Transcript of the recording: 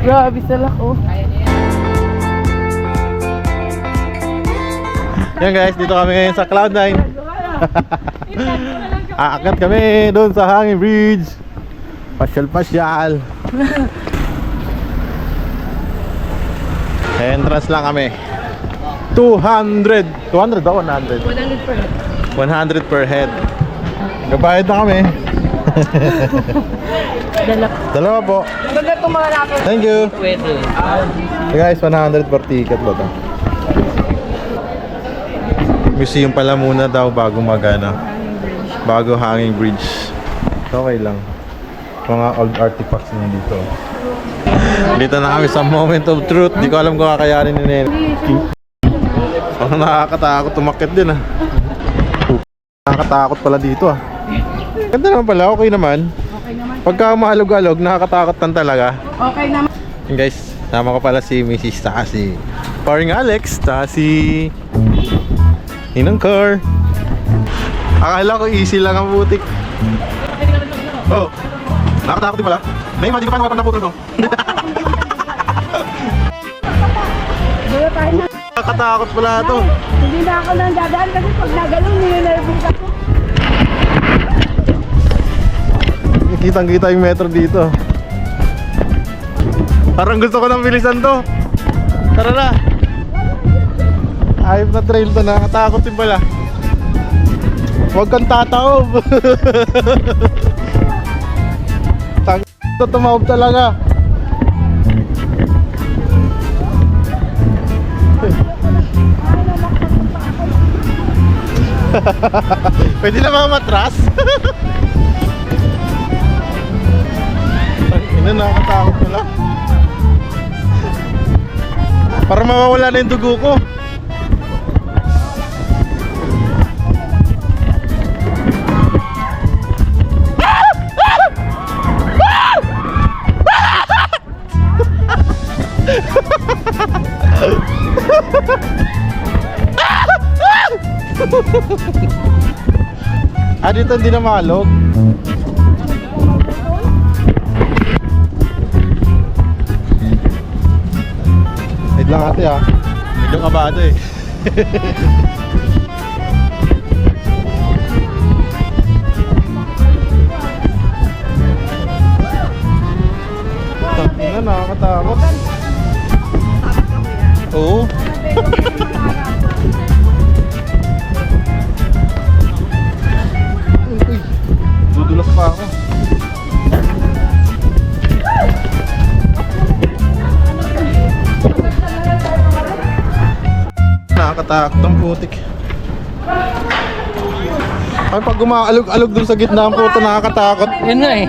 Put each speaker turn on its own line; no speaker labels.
Grabe salak oh.
Yan guys, dito kami ngayon sa Cloud9. Aakyat kami doon sa Hanging Bridge. Pasyal-pasyal. Entrance lang kami. 200 ba? 100?
100 per head.
100 per head. Gabayad na kami. Dalawa po.
Maganda itong mga laki.
Thank you.
Pwede.
Hey guys, 100 per ticket ba ito? Museum pala muna daw bago magana. Bago Hanging Bridge. Okay lang. Mga old artifacts na dito. Dito na kami sa moment of truth. Di ko alam kung kakayanin ni Nene. Parang nakakatakot tumakit din ah. Nakakatakot pala dito ah. Ganda naman pala, okay naman.
Okay naman.
Pagka maalog-alog, nakakatakot lang talaga.
Okay naman.
And guys, sama ko pala si Mrs. Tassi, paring Alex, si Ninong Car. Akala ko easy lang ang butik. Oh, nakakatakot din pala. Na-imagine ko paano mapapaputol ko. Nakakatakot pala ito.
Hindi na ako nang dadaan kasi pag nagalong ninenervous ako.
Kitang-kita yung metro dito. Parang gusto ko ng bilisan to. Tara na. Ayop na trail to, nakakatakot din pala. Huwag kang tataob. Tumaob talaga. Pwede na mga matras. Ina, nakakatakot pala. Para mawawala na yung dugo ko. Dito hindi na malog. Wait lang ate ha. Medyo kabado eh. Tangina, nakakatakot. Oo. Uy, dudulas pa ako. Nakakatakot ang putik. Ay, pag gumaalog-alog dun sa gitna ang puto, nakakatakot.
Yun nga eh.